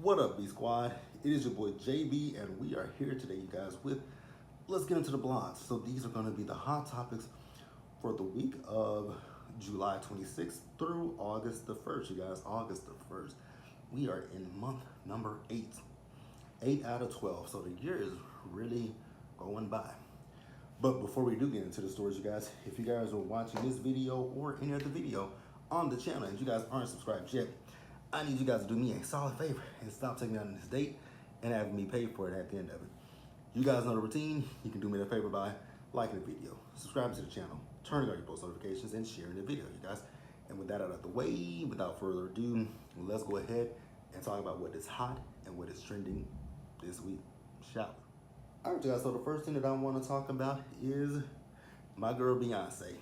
What up, B Squad? It is your boy JB, and we are here today, you guys, with let's get into the blogs. So these are going to be the hot topics for the week of July 26th through August the 1st, you guys. August the 1st. We are in month number 8. 8 out of 12. So the year is really going by. But before we do get into the stories, you guys, if you guys are watching this video or any other video on the channel and you guys aren't subscribed yet, I need you guys to do me a solid favor and stop taking out on this date and having me pay for it at the end of it. You guys know the routine. You can do me that favor by liking the video, subscribing to the channel, turning on your post notifications, and sharing the video, you guys. And with that out of the way, without further ado, let's go ahead and talk about what is hot and what is trending this week, shall we? All right, you guys, so the first thing that I want to talk about is my girl Beyonce.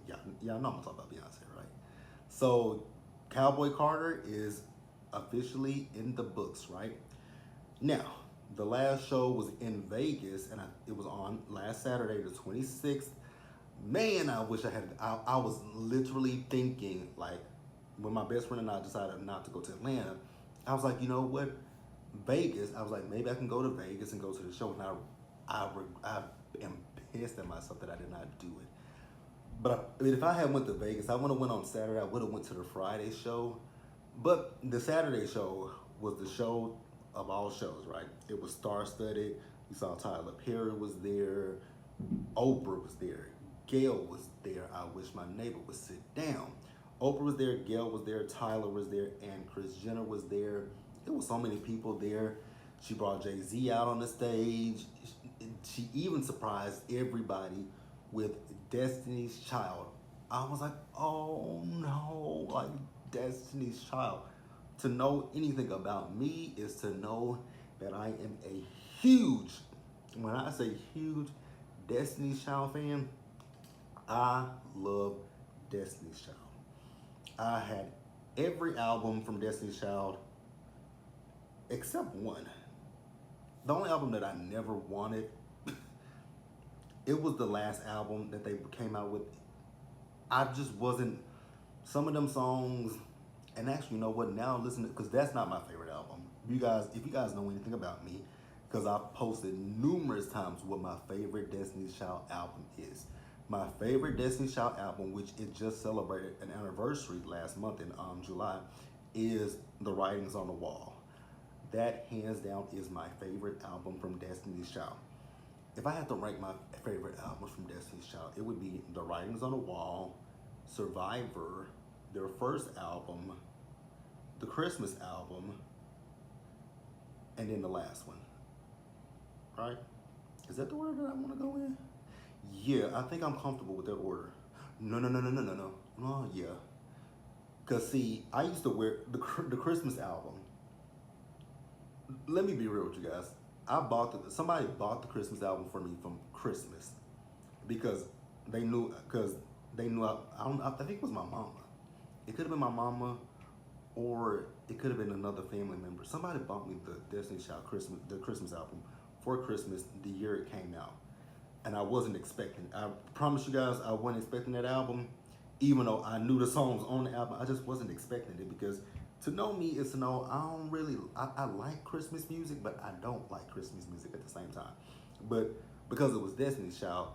y'all know I'm going to talk about Beyonce, right? So Cowboy Carter is officially in the books, right? Now, the last show was in Vegas, and it was on last Saturday, the 26th. Man, I wish I was literally thinking, like, when my best friend and I decided not to go to Atlanta, I was like, you know what? Vegas, I was like, maybe I can go to Vegas and go to the show. And I am pissed at myself that I did not do it. But I mean, if I had went to Vegas, I would have went on Saturday. I would have went to the Friday show. But the Saturday show was the show of all shows, right? It was star-studded. You saw Tyler Perry was there. Oprah was there. Gail was there. I wish my neighbor would sit down. Oprah was there. Gail was there. Tyler was there. And Kris Jenner was there. There was so many people there. She brought Jay-Z out on the stage. She even surprised everybody with Destiny's Child. I was like, oh no, like Destiny's Child. To know anything about me is to know that I am a huge, when I say huge, Destiny's Child fan. I love Destiny's Child. I had every album from Destiny's Child except one. The only album that I never wanted, it was the last album that they came out with. I just wasn't, some of them songs, and actually, you know what, now listen, because that's not my favorite album. If you guys know anything about me, because I've posted numerous times what my favorite Destiny's Child album is. My favorite Destiny's Child album, which it just celebrated an anniversary last month in July, is The Writings on the Wall. That, hands down, is my favorite album from Destiny's Child. If I had to rank my favorite albums from Destiny's Child, it would be The Writings on the Wall, Survivor, their first album, the Christmas album, and then the last one. Right? Is that the order that I want to go in? Yeah, I think I'm comfortable with that order. No. Oh, yeah. Because, see, I used to wear the Christmas album. Let me be real with you guys. Somebody bought the Christmas album for me from Christmas because they knew I think it was my mama. It could have been my mama, or it could have been another family member. Somebody bought me the Destiny's Child the Christmas album for Christmas the year it came out. And I wasn't expecting, I promise you guys, I wasn't expecting that album, even though I knew the songs on the album. I just wasn't expecting it, because to know me is to know I like Christmas music, but I don't like Christmas music at the same time. But because it was Destiny's Child,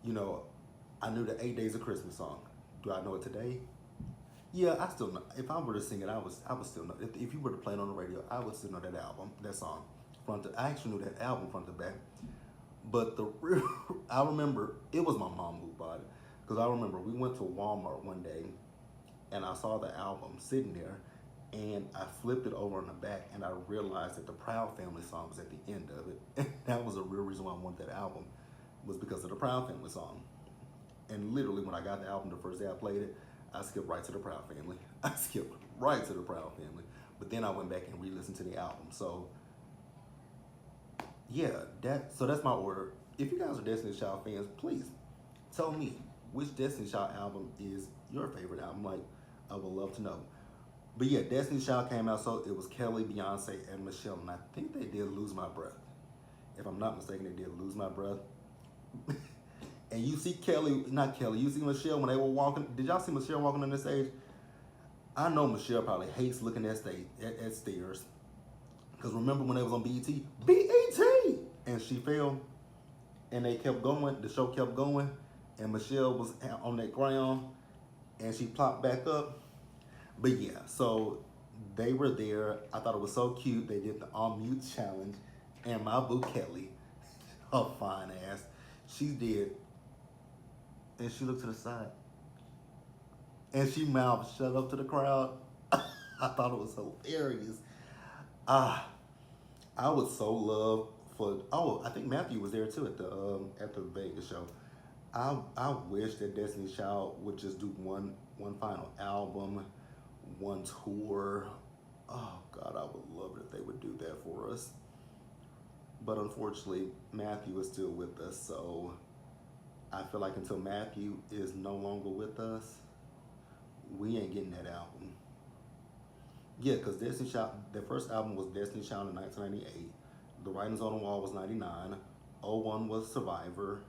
you know, I knew the 8 Days of Christmas song. Do I know it today? Yeah, I still know. If I were to sing it, I would still know. If you were to play it on the radio, I would still know that album, that song. I actually knew that album front to back. But I remember, it was my mom who bought it. Because I remember we went to Walmart one day, and I saw the album sitting there, and I flipped it over on the back, and I realized that the Proud Family song was at the end of it. And that was a real reason why I wanted that album, was because of the Proud Family song. And literally, when I got the album the first day I played it, I skipped right to the Proud Family. I skipped right to the Proud Family. But then I went back and re-listened to the album. So, yeah, that's my order. If you guys are Destiny's Child fans, please tell me which Destiny's Child album is your favorite album. Like, I would love to know. But yeah, Destiny's Child came out, so it was Kelly, Beyonce, and Michelle. And I think they did Lose My Breath. If I'm not mistaken, they did Lose My Breath. And you see you see Michelle when they were walking. Did y'all see Michelle walking on the stage? I know Michelle probably hates looking at stairs. Because remember when they was on BET? BET! And she fell, and they kept going. The show kept going, and Michelle was on that ground, and she plopped back up. But yeah, so they were there. I thought it was so cute. They did the on mute challenge, and my boo Kelly, her fine ass, she did, and she looked to the side, and she mouthed shut up to the crowd. I thought it was hilarious. Ah, I would so love for. Oh, I think Matthew was there too at the Vegas show. I wish that Destiny's Child would just do one final album, one tour. Oh God, I would love it if they would do that for us. But unfortunately, Matthew is still with us, so I feel like until Matthew is no longer with us, we ain't getting that album. Yeah, because Destiny Child, their first album was Destiny Child in 1998. The Writings on the Wall was 99. '01 was Survivor.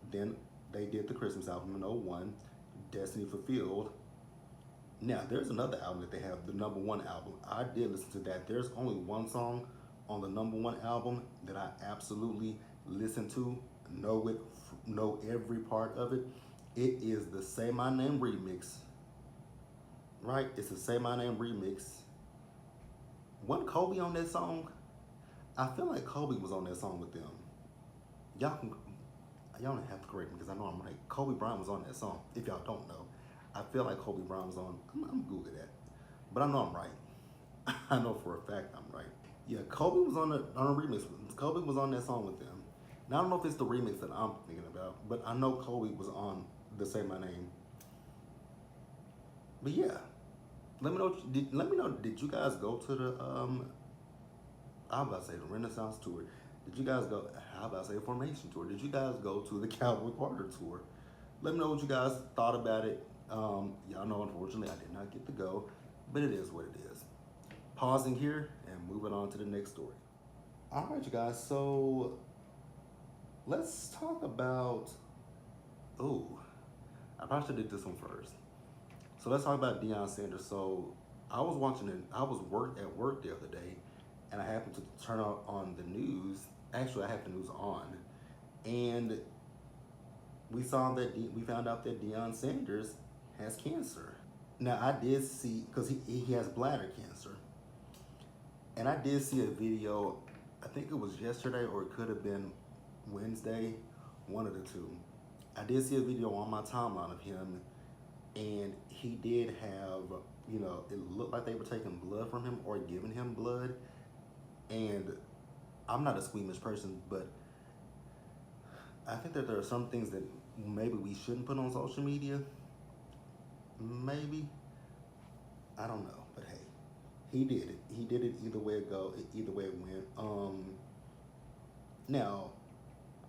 Then they did the Christmas album in '01, Destiny Fulfilled. Now, there's another album that they have, the #1 album. I did listen to that. There's only one song on the #1 album that I absolutely listen to, know every part of it. It is the Say My Name remix. Right? It's the Say My Name remix. Wasn't Kobe on that song? I feel like Kobe was on that song with them. Y'all don't have to correct me because I know I'm right. Kobe Bryant was on that song. If y'all don't know, I feel like Kobe Bryant was on. I'm Google that, but I know I'm right. I know for a fact I'm right. Yeah, Kobe was on a remix. Kobe was on that song with them. Now I don't know if it's the remix that I'm thinking about, but I know Kobe was on the Say My Name. But yeah, let me know. Did you guys go to the I was about to say the Renaissance tour? Did you guys go? How about to say Formation tour? Did you guys go to the Cowboy Carter tour? Let me know what you guys thought about it. Y'all know, unfortunately, I did not get to go, but it is what it is. Pausing here and moving on to the next story. All right, you guys. So let's talk about. Oh, I probably should have did this one first. So let's talk about Deion Sanders. So I was watching it. I was at work the other day, and I happened to turn on the news. Actually, I had the news on, and we found out that Deion Sanders has cancer. Now I did see, because he has bladder cancer, and I did see a video. I think it was yesterday or it could have been Wednesday, one of the two. I did see a video on my timeline of him, and he did have, it looked like they were taking blood from him or giving him blood. And I'm not a squeamish person, but I think that there are some things that maybe we shouldn't put on social media. Maybe. I don't know, but hey, he did it. He did it either way it go, either way it went. Now,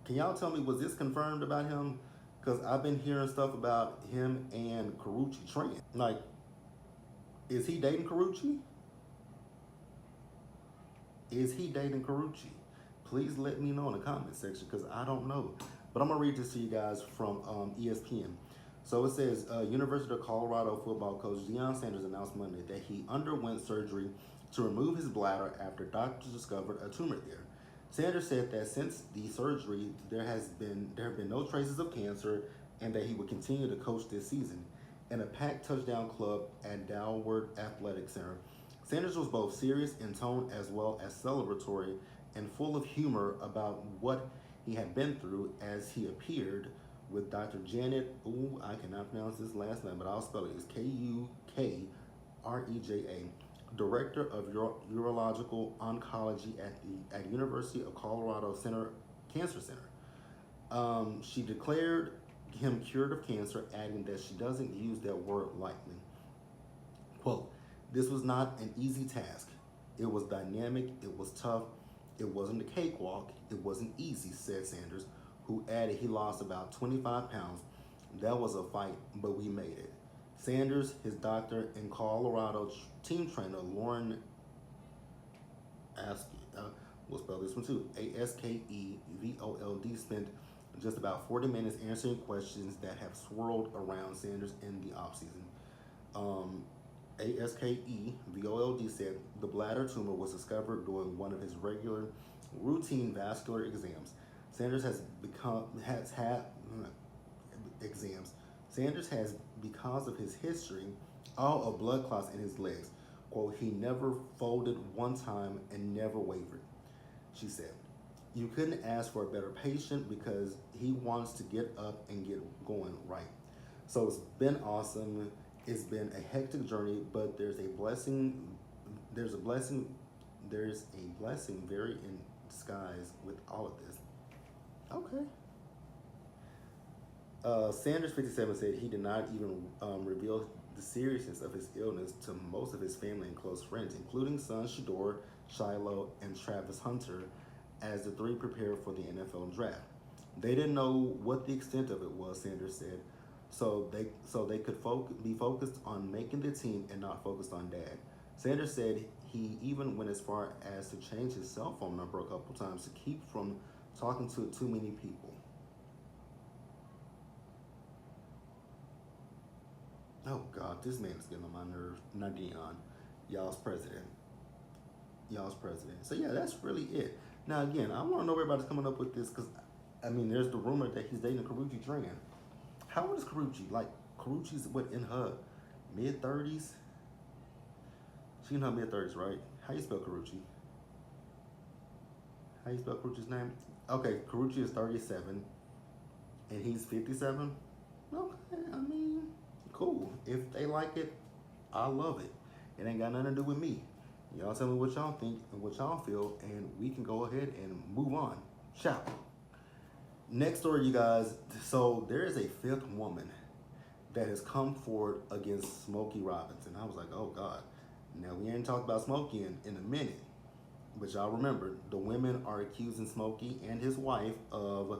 can y'all tell me, was this confirmed about him? Because I've been hearing stuff about him and Karuchi Tran. Like, is he dating Karuchi? Is he dating Karuchi? Please let me know in the comment section because I don't know. But I'm going to read this to you guys from ESPN. So it says, University of Colorado football coach Deion Sanders announced Monday that he underwent surgery to remove his bladder after doctors discovered a tumor there. Sanders said that since the surgery, there have been no traces of cancer and that he would continue to coach this season. In a packed touchdown club at Doward Athletic Center, Sanders was both serious in tone as well as celebratory and full of humor about what he had been through as he appeared with Dr. Janet, I cannot pronounce this last name, but I'll spell it. It's Kukreja, Director of Urological Oncology at University of Colorado Cancer Center. She declared him cured of cancer, adding that she doesn't use that word lightly. Quote, "This was not an easy task. It was dynamic, it was tough, it wasn't a cakewalk, it wasn't easy," said Sanders, who added he lost about 25 pounds. "That was a fight, but we made it." Sanders, his doctor, and Colorado team trainer Lauren we'll spell this one too, Askevold, spent just about 40 minutes answering questions that have swirled around Sanders in the offseason. ASKEVOLD said the bladder tumor was discovered during one of his regular routine vascular exams. Sanders has become has had exams. Sanders has, because of his history, all of blood clots in his legs. Quote, he never folded one time and never wavered, she said. You couldn't ask for a better patient because he wants to get up and get going right. So it's been awesome. It's been a hectic journey, but there's a blessing. There's a blessing. There's a blessing very in disguise with all of this. Okay. Sanders 57 said he did not even reveal the seriousness of his illness to most of his family and close friends, including sons Shador, Shiloh, and Travis Hunter, as the three prepared for the NFL draft. They didn't know what the extent of it was, Sanders said, so they could be focused on making the team and not focused on dad. Sanders said he even went as far as to change his cell phone number a couple times to keep from talking to too many people. Oh God, this man is getting on my nerves. Not Deion, y'all's president. Y'all's president. So yeah, that's really it. Now again, I want to know where everybody's coming up with this because, I mean, there's the rumor that he's dating Karuchi Tran. How old is Karuchi? Like, Karuchi's what, in her mid-30s? She in her mid-30s, right? How you spell Karuchi? How you spell Karuchi's name? Okay, Karuchi is 37 and he's 57. Okay, I mean, cool. If they like it, I love it. It ain't got nothing to do with me. Y'all tell me what y'all think and what y'all feel, and we can go ahead and move on. Shall we? Next story, you guys. So there is a fifth woman that has come forward against Smokey Robinson. I was like, oh God. Now we ain't talked about Smokey in a minute, but y'all remember the women are accusing Smokey and his wife of,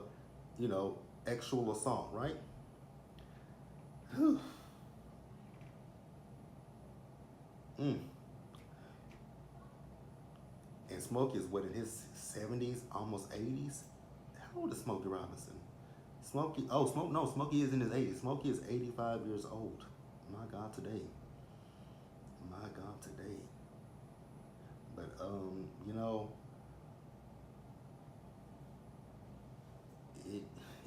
sexual assault, right? Mm. And Smokey is what, in his 70s, almost 80s? How old is Smokey Robinson? Smokey is in his 80s. Smokey is 85 years old. My God, today. My God, today. But,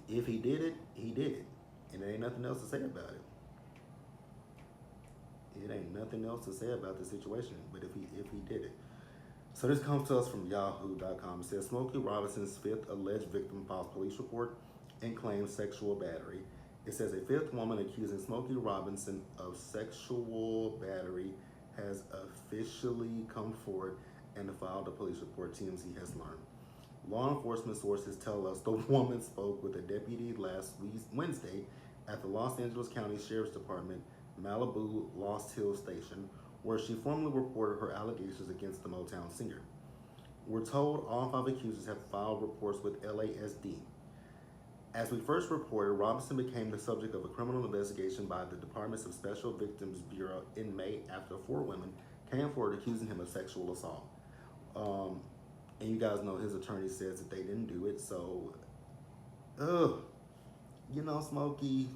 if he did it, he did it. And there ain't nothing else to say about it. It ain't nothing else to say about the situation, but if he did it. So this comes to us from yahoo.com. It says Smokey Robinson's fifth alleged victim files police report and claims sexual battery. It says a fifth woman accusing Smokey Robinson of sexual battery has officially come forward and filed a police report, TMZ has learned. Law enforcement sources tell us the woman spoke with a deputy last Wednesday at the Los Angeles County Sheriff's Department, Malibu Lost Hills Station, where she formally reported her allegations against the Motown singer. We're told all five accusers have filed reports with LASD. As we first reported, Robinson became the subject of a criminal investigation by the Department of Special Victims Bureau in May after four women came forward accusing him of sexual assault. And you guys know his attorney says that they didn't do it, so, Smokey,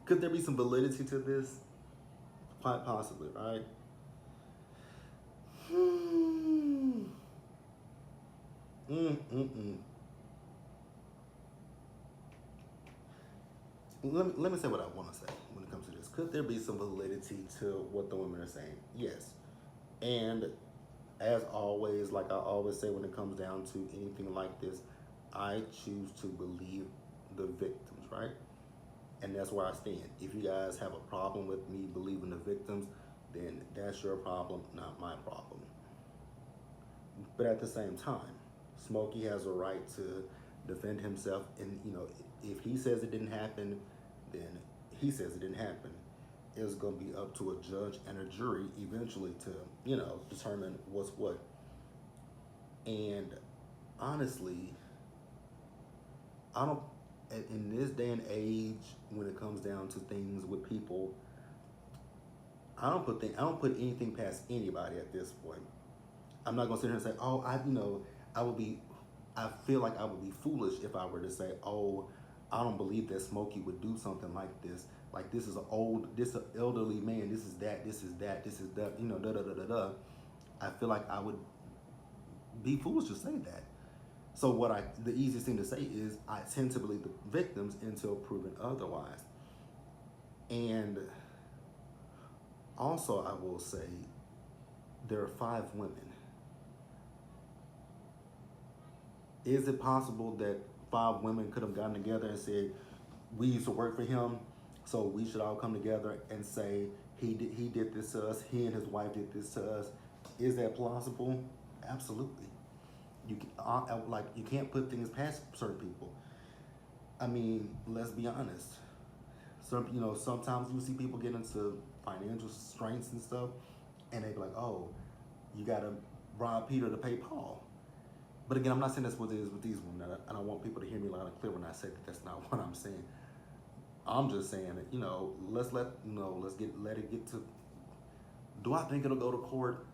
could there be some validity to this? Quite possibly, right? Let me say what I want to say when it comes to this. Could there be some validity to what the women are saying? Yes. And as always, like I always say when it comes down to anything like this, I choose to believe the victims, right? And that's where I stand. If you guys have a problem with me believing the victims, then that's your problem, not my problem. But at the same time, Smokey has a right to defend himself. And, if he says it didn't happen, then he says it didn't happen. It's going to be up to a judge and a jury eventually to, determine what's what. And honestly, I don't, in this day and age, when it comes down to things with people, I don't put anything past anybody at this point. I'm not gonna sit here and say, I feel like I would be foolish if I were to say, I don't believe that Smokey would do something like this. Like this is an elderly man. This is that. This is that. This is that. You know, da da da da da. I feel like I would be foolish to say that. So the easiest thing to say is I tend to believe the victims until proven otherwise. And also, I will say there are 5 women. Is it possible that 5 women could have gotten together and said, we used to work for him, so we should all come together and say he did this to us, he and his wife did this to us? Is that plausible? Absolutely. You can't put things past certain people. I mean, let's be honest. Sometimes you see people get into financial straits and stuff, and they be like, "Oh, you gotta rob Peter to pay Paul." But again, I'm not saying that's what it is with these women. And I want people to hear me loud and clear when I say that that's not what I'm saying. I'm just saying that let it get to. Do I think it'll go to court?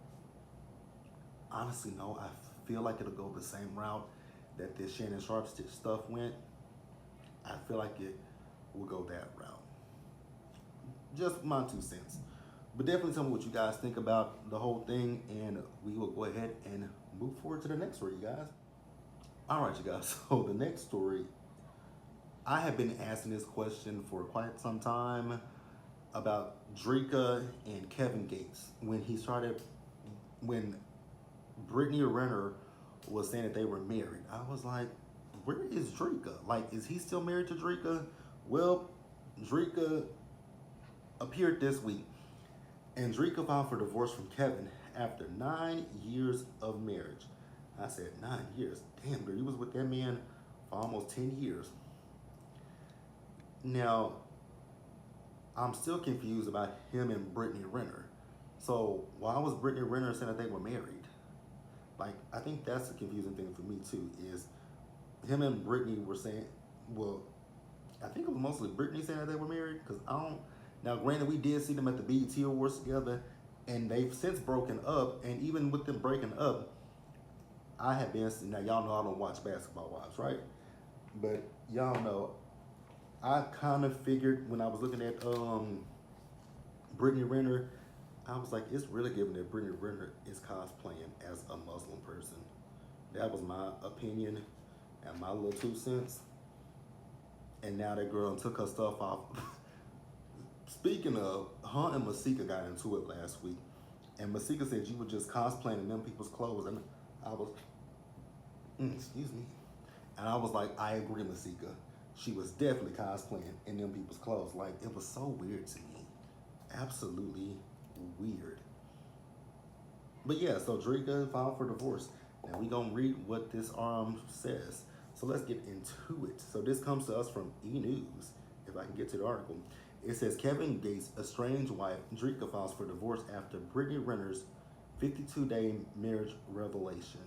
Honestly, no. I feel like it'll go the same route that this Shannon Sharp stuff went. I feel like it will go that route. Just my 2 cents. But definitely tell me what you guys think about the whole thing, and we will go ahead and move forward to the next story, you guys. All right, you guys. So the next story, I have been asking this question for quite some time about Dreka and Kevin Gates when Brittany Renner was saying that they were married. I was like, where is Dreka? Like, is he still married to Dreka? Well, Dreka appeared this week, and Dreka filed for divorce from Kevin after 9 years of marriage. I said, 9 years? Damn, girl, you was with that man for almost 10 years. Now, I'm still confused about him and Brittany Renner. So, why was Brittany Renner saying that they were married? Like, I think that's the confusing thing for me, too, is him and Brittany were saying, well, I think it was mostly Brittany saying that they were married, because I don't. Now, granted, we did see them at the BET Awards together, and they've since broken up. And even with them breaking up, now y'all know I don't watch Basketball Wives, right? But y'all know, I kind of figured when I was looking at Brittany Renner, I was like, it's really giving that Brittany Renner is cosplaying as a Muslim person. That was my opinion and my little 2 cents. And now that girl took her stuff off. Speaking of, her and Masika got into it last week. And Masika said you were just cosplaying in them people's clothes. And I was, excuse me. And I was like, I agree, Masika. She was definitely cosplaying in them people's clothes. Like, it was so weird to me. Absolutely weird. But yeah, so Dreka filed for divorce. Now we gonna read what this says. So let's get into it. So this comes to us from E! News, if I can get to the article. It says Kevin Gates' estranged wife Dreka files for divorce after Brittany Renner's 52-day marriage revelation.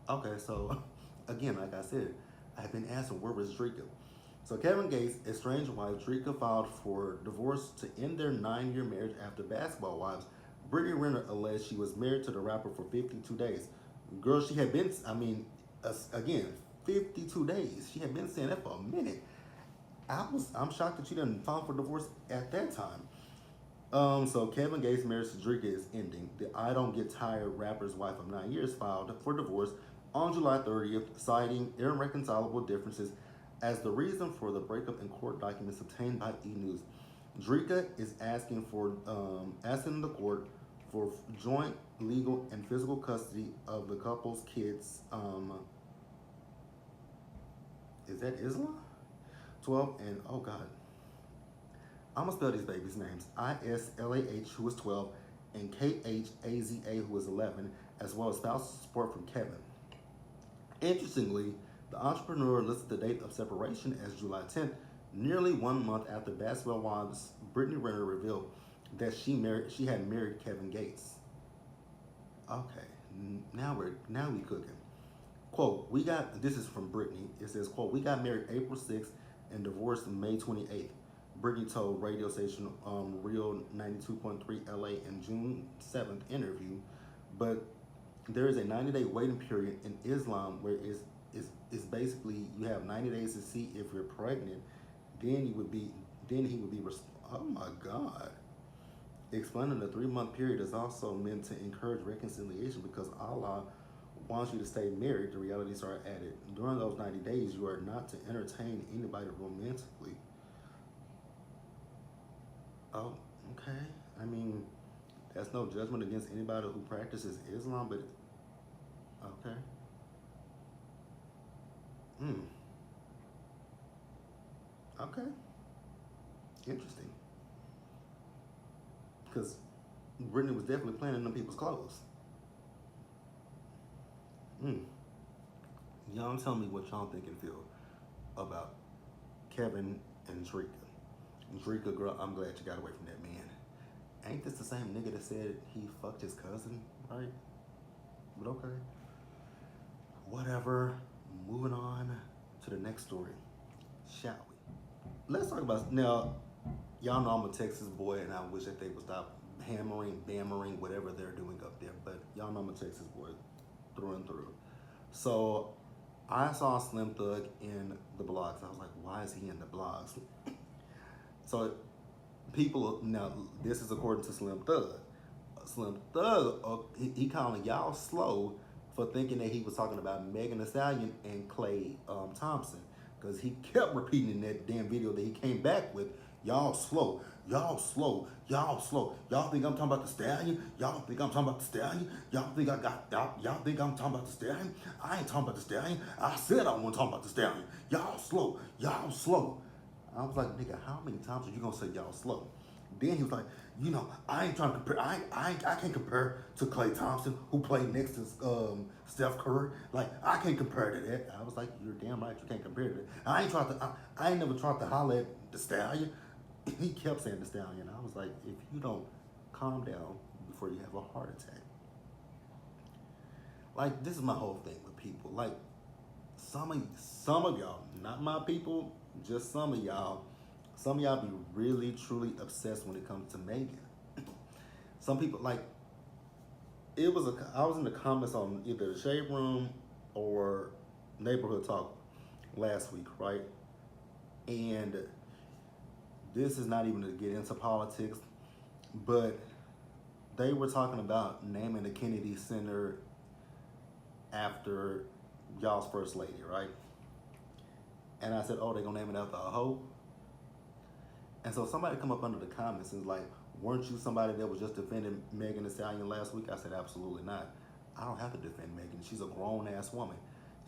Okay, so again, like I said, I've been asking where was Dreka. So Kevin Gates' estranged wife Dreka filed for divorce to end their 9-year marriage after Basketball Wives. Brittany Renner alleged she was married to the rapper for 52 days. Girl, she had been, again, 52 days. She had been saying that for a minute. I'm shocked that she didn't file for divorce at that time. So Kevin Gates' marriage to Dreka is ending. The I Don't Get Tired rapper's wife of 9 years filed for divorce on July 30th, citing irreconcilable differences as the reason for the breakup in court documents obtained by E! News. Dreka is asking the court for joint legal and physical custody of the couple's kids. Is that Islam? 12 and, oh God. I'm gonna spell these babies' names. Islah, who is 12, and Khaza, who is 11, as well as spousal support from Kevin. Interestingly, the entrepreneur listed the date of separation as July 10th, nearly 1 month after Basketball Wives Brittany Renner revealed that she had married Kevin Gates. Okay, now we cooking. Quote, this is from Brittany. It says, quote, we got married April 6th and divorced May 28th. Brittany told radio station Real 92.3 LA in June 7th interview, but there is a 90-day waiting period in Islam where it's It's basically you have 90 days to see if you're pregnant. Then you would be then he would be oh my God. Explaining the 3 month period is also meant to encourage reconciliation because Allah wants you to stay married. The realities are added. During those 90 days, you are not to entertain anybody romantically. Oh, okay. I mean, that's no judgment against anybody who practices Islam, but okay. Hmm. Okay. Interesting. Because Brittany was definitely playing in them people's clothes. Hmm. Y'all tell me what y'all think and feel about Kevin and Dreka. Dreka, girl, I'm glad you got away from that man. Ain't this the same nigga that said he fucked his cousin, right? But okay. Whatever. Moving on to the next story, shall we? Let's talk about now. Y'all know I'm a Texas boy, and I wish that they would stop hammering, bammering, whatever they're doing up there. But y'all know I'm a Texas boy through and through. So I saw Slim Thug in the blogs. I was like, why is he in the blogs? So people, now this is according to Slim Thug. Slim Thug, he calling y'all slow for thinking that he was talking about Megan Thee Stallion and Klay Thompson. Because he kept repeating in that damn video that he came back with, y'all slow, y'all slow, y'all slow. Y'all think I'm talking about the Stallion? Y'all think I'm talking about the Stallion? Y'all think y'all think I'm talking about the Stallion? I ain't talking about the Stallion. I said I wasn't talking about the Stallion. Y'all slow, y'all slow. I was like, nigga, how many times are you gonna say y'all slow? Then he was like, you know, I ain't trying to compare. I can't compare to Klay Thompson, who played next to Steph Curry. Like, I can't compare to that. I was like, you're damn right, you can't compare to that. I ain't never tried to holler at the Stallion. He kept saying the Stallion. I was like, if you don't calm down before you have a heart attack. Like, this is my whole thing with people. Like, some of y'all, not my people, just some of y'all be really truly obsessed when it comes to Megan. Some people like I was in the comments on either the Shade Room or Neighborhood Talk last week, right? And this is not even to get into politics, but they were talking about naming the Kennedy Center after y'all's first lady, right? And I said, oh, they're gonna name it after a hoe? And so somebody come up under the comments and was like, weren't you somebody that was just defending Megan Thee Stallion last week? I said, absolutely not. I don't have to defend Megan. She's a grown ass woman.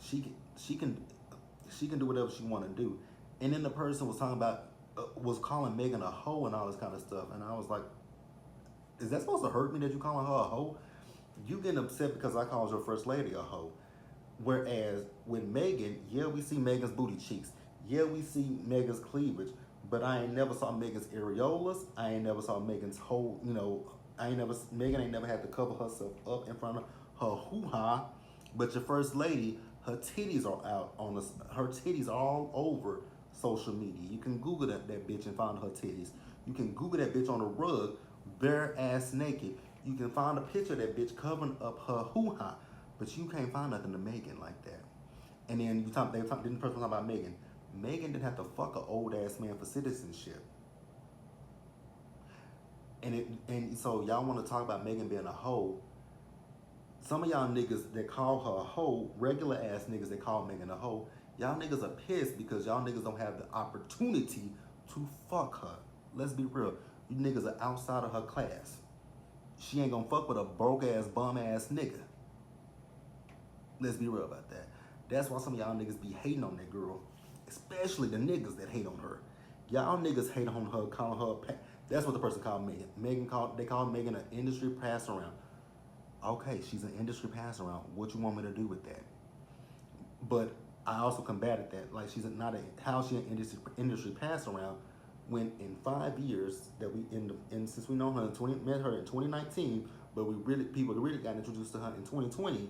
She can do whatever she want to do. And then the person was talking about was calling Megan a hoe and all this kind of stuff. And I was like, is that supposed to hurt me that you calling her a hoe? You getting upset because I called your first lady a hoe. Whereas with Megan, yeah, we see Megan's booty cheeks. Yeah, we see Megan's cleavage. But I ain't never saw Megan's areolas. I ain't never saw Megan's whole, Megan ain't never had to cover herself up in front of her hoo-ha. But your first lady, her titties are out her titties are all over social media. You can Google that bitch and find her titties. You can Google that bitch on a rug, bare ass naked. You can find a picture of that bitch covering up her hoo-ha. But you can't find nothing to Megan like that. And then the person talking about Megan. Megan didn't have to fuck an old ass man for citizenship. And so y'all want to talk about Megan being a hoe. Some of y'all niggas that call her a hoe, regular ass niggas that call Megan a hoe, y'all niggas are pissed because y'all niggas don't have the opportunity to fuck her. Let's be real. You niggas are outside of her class. She ain't gonna fuck with a broke ass, bum ass nigga. Let's be real about that. That's why some of y'all niggas be hating on that girl. Especially the niggas that hate on her. Y'all niggas hate on her, calling her, that's what the person called Megan. They called Megan an industry pass around. Okay, she's an industry pass around. What you want me to do with that? But I also combated that. Like, she's not how she an industry pass around when in 5 years that since we know her met her in 2019, but people really got introduced to her in 2020,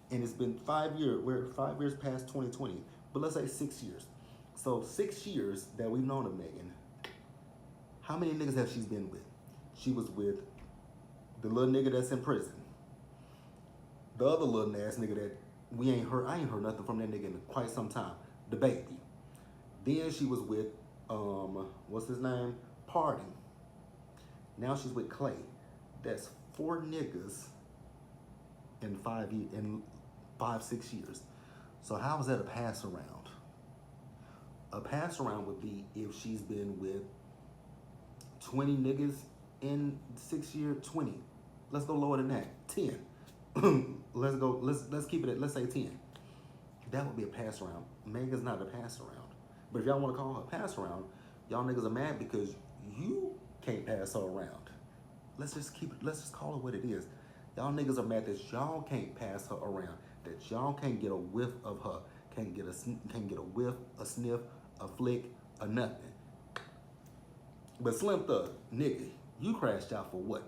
and it's been 5 years. We're 5 years past 2020. But let's say 6 years. So 6 years that we've known of Megan, how many niggas have she been with? She was with the little nigga that's in prison. The other little ass nigga that I ain't heard nothing from that nigga in quite some time. The baby. Then she was with what's his name? Party. Now she's with Clay. That's 4 niggas in 5, 6 years. So how is that a pass around? A pass around would be if she's been with 20 niggas in 6 years. 20. Let's go lower than that. 10. Let's keep it at, let's say 10. That would be a pass around. Mega's not a pass around. But if y'all want to call her a pass around, y'all niggas are mad because you can't pass her around. Let's just call it what it is. Y'all niggas are mad that y'all can't pass her around. That y'all can't get a whiff of her. Can't get a whiff, a sniff, a flick, or nothing. But Slim Thug, nigga, you crashed out for what?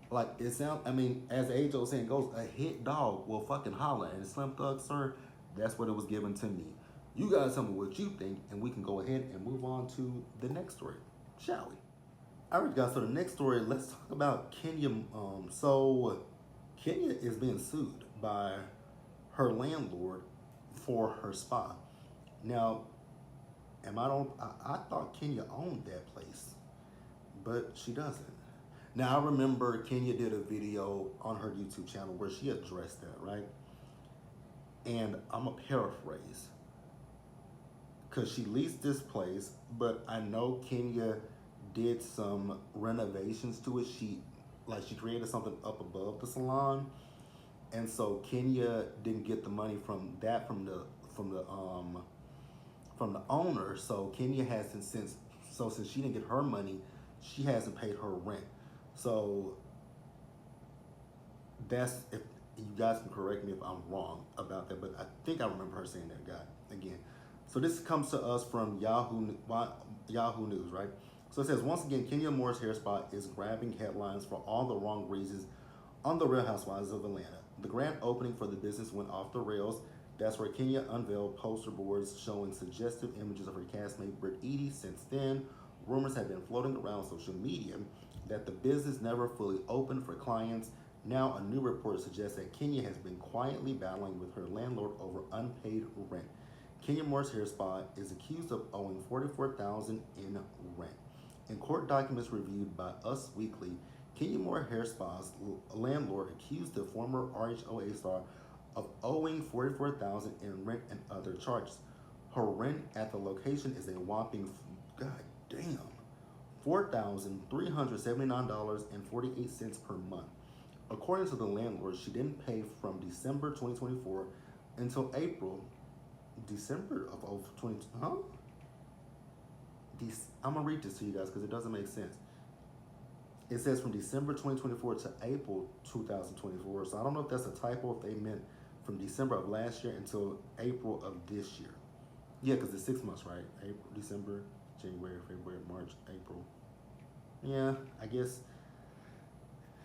Like, it sounds, I mean, as the age-old saying goes, a hit dog will fucking holler. And Slim Thug, sir, that's what it was given to me. You guys tell me what you think, and we can go ahead and move on to the next story, shall we? All right, guys, so the next story, let's talk about Kenya. So Kenya is being sued by her landlord for her spa. Now, I thought Kenya owned that place, but she doesn't. Now, I remember Kenya did a video on her YouTube channel where she addressed that, right? And I'm going to paraphrase, because she leased this place, but I know Kenya did some renovations to it. She created something up above the salon, and so Kenya didn't get the money from the owner. So Kenya hasn't since she didn't get her money, she hasn't paid her rent. So that's, if you guys can correct me if I'm wrong about that, but I think I remember her saying that, guy, again. So this comes to us from Yahoo News, right? So it says, once again, Kenya Moore's hair spa is grabbing headlines for all the wrong reasons on The Real Housewives of Atlanta. The grand opening for the business went off the rails. That's where Kenya unveiled poster boards showing suggestive images of her castmate Britt Eady. Since then, rumors have been floating around social media that the business never fully opened for clients. Now, a new report suggests that Kenya has been quietly battling with her landlord over unpaid rent. Kenya Moore's hair spa is accused of owing $44,000 in rent. In court documents reviewed by Us Weekly, Kenya Moore Hair Spa's landlord accused the former RHOA star of owing $44,000 in rent and other charges. Her rent at the location is a whopping, goddamn, $4,379.48 per month. According to the landlord, she didn't pay from December 2024 until December of 20, huh? I'm gonna read this to you guys because it doesn't make sense. It says from December 2024 to April 2024. So I don't know if that's a typo, if they meant from December of last year until April of this year. Yeah, because it's 6 months, right? April, December, January, February, March, April. Yeah, I guess.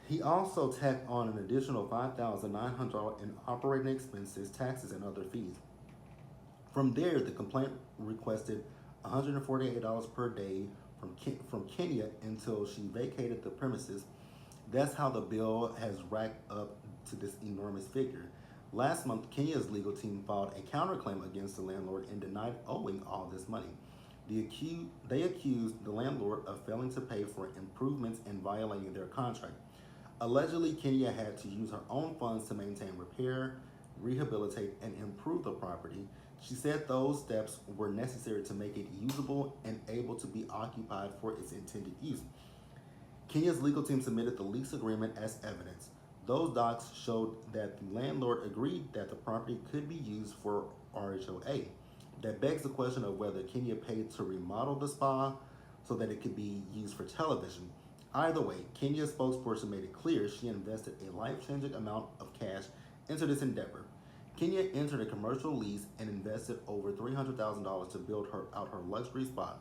He also tacked on an additional $5,900 in operating expenses, taxes, and other fees. From there, the complaint requested $148 per day from Kenya until she vacated the premises. That's how the bill has racked up to this enormous figure. Last month, Kenya's legal team filed a counterclaim against the landlord and denied owing all this money. They accused the landlord of failing to pay for improvements and violating their contract. Allegedly, Kenya had to use her own funds to maintain, repair, rehabilitate, and improve the property. She said those steps were necessary to make it usable and able to be occupied for its intended use. Kenya's legal team submitted the lease agreement as evidence. Those docs showed that the landlord agreed that the property could be used for RHOA. That begs the question of whether Kenya paid to remodel the spa so that it could be used for television. Either way, Kenya's spokesperson made it clear she invested a life-changing amount of cash into this endeavor. Kenya entered a commercial lease and invested over $300,000 to build out her luxury spa.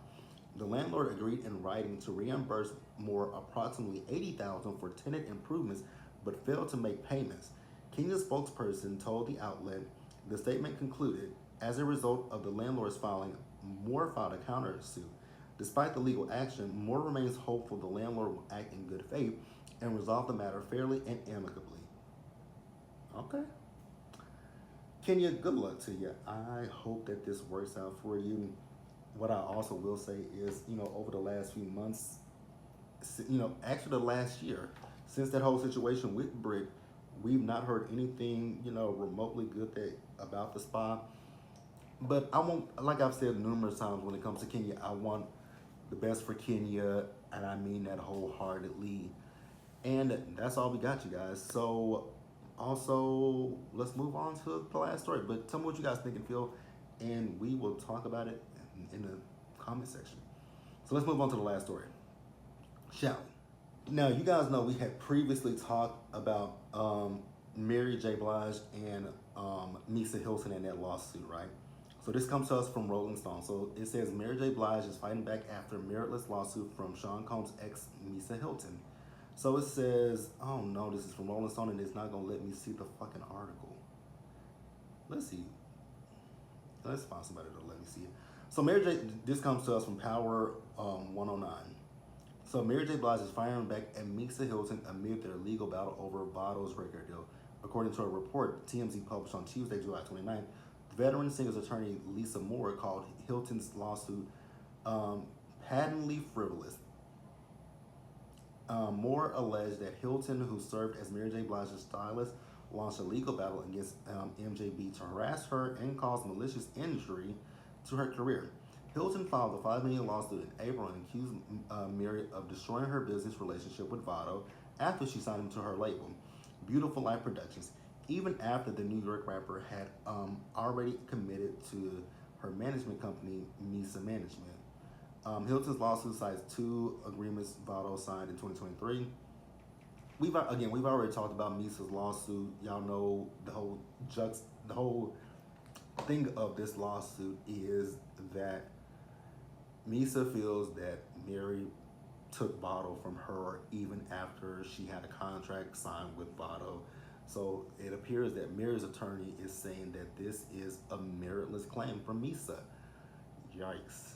The landlord agreed in writing to reimburse Moore approximately $80,000 for tenant improvements, but failed to make payments. Kenya's spokesperson told the outlet. The statement concluded, as a result of the landlord's filing, Moore filed a countersuit. Despite the legal action, Moore remains hopeful the landlord will act in good faith and resolve the matter fairly and amicably. Okay. Kenya, good luck to you. I hope that this works out for you. What I also will say is, over the last few months, actually the last year, since that whole situation with Brick, we've not heard anything, remotely good about the spa. But I want, like I've said numerous times, when it comes to Kenya, I want the best for Kenya, and I mean that wholeheartedly. And that's all we got, you guys. So, also, let's move on to the last story. But tell me what you guys think and feel, and we will talk about it in the comment section. So let's move on to the last story, shall we? Now, you guys know we had previously talked about Mary J. Blige and Misa Hilton in that lawsuit, right? So this comes to us from Rolling Stone. So it says Mary J. Blige is fighting back after a meritless lawsuit from Sean Combs' ex, Misa Hilton. So it says, oh no, this is from Rolling Stone and it's not gonna let me see the fucking article. Let's see. Let's find somebody to let me see it. So Mary J. This comes to us from Power 109. So Mary J. Blige is firing back at Misa Hilton amid their legal battle over Vado's record deal. According to a report TMZ published on Tuesday, July 29th, veteran singer's attorney Lisa Moore called Hilton's lawsuit patently frivolous. Moore alleged that Hilton, who served as Mary J. Blige's stylist, launched a legal battle against MJB to harass her and cause malicious injury to her career. Hilton filed a $5 million lawsuit in April and accused Mary of destroying her business relationship with Vado after she signed him to her label, Beautiful Life Productions, even after the New York rapper had already committed to her management company, Misa Management. Hilton's lawsuit cites two agreements Vado signed in 2023. We've already talked about Misa's lawsuit. Y'all know the whole thing of this lawsuit is that Misa feels that Mary took Vado from her even after she had a contract signed with Vado. So it appears that Mary's attorney is saying that this is a meritless claim from Misa. Yikes.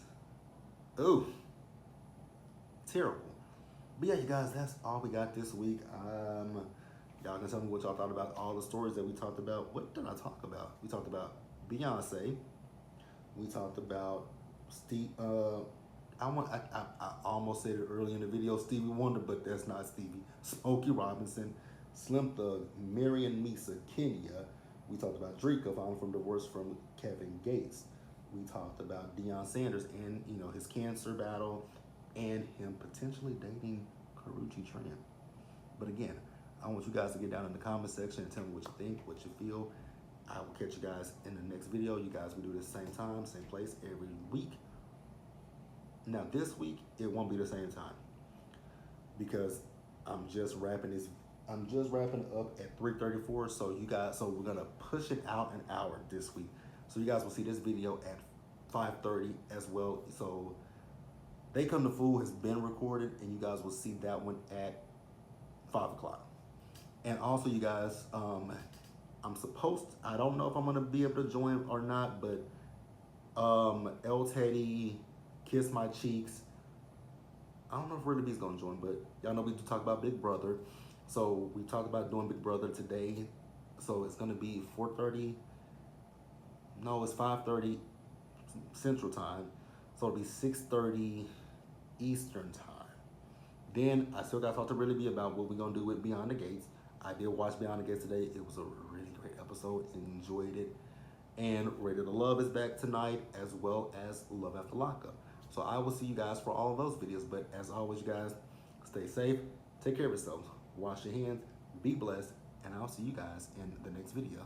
Ooh. Terrible. But yeah, you guys, that's all we got this week. Y'all can tell me what y'all thought about all the stories that we talked about. What did I talk about? We talked about Beyonce. We talked about Steve. I almost said it early in the video, Stevie Wonder, but that's not Stevie. Smokey Robinson, Slim Thug, Mary and Misa, Kenya. We talked about Dreka, filing from divorce from Kevin Gates. We talked about Deion Sanders and his cancer battle, and him potentially dating Karrueche Tran. But again, I want you guys to get down in the comment section and tell me what you think, what you feel. I will catch you guys in the next video. You guys will do this same time, same place every week. Now this week it won't be the same time because I'm just wrapping up at 3:34. So we're gonna push it out an hour this week. So you guys will see this video at 5:30 as well. So They Come to Fool has been recorded, and you guys will see that one at 5 o'clock. And also, you guys, I don't know if I'm gonna be able to join or not, but El Teddy, Kiss My Cheeks. I don't know if Really B's gonna join, but y'all know we do talk about Big Brother. So we talked about doing Big Brother today. So it's gonna be 4:30. No, it's 5:30 Central Time. So it'll be 6:30 Eastern Time. Then I still gotta talk to Really B about what we're gonna do with Beyond the Gates. I did watch Beyond the Gates today. It was a really great episode. Enjoyed it. And Rated to Love is back tonight, as well as Love After Lockup. So I will see you guys for all of those videos. But as always, you guys, stay safe, take care of yourselves, wash your hands, be blessed, and I'll see you guys in the next video.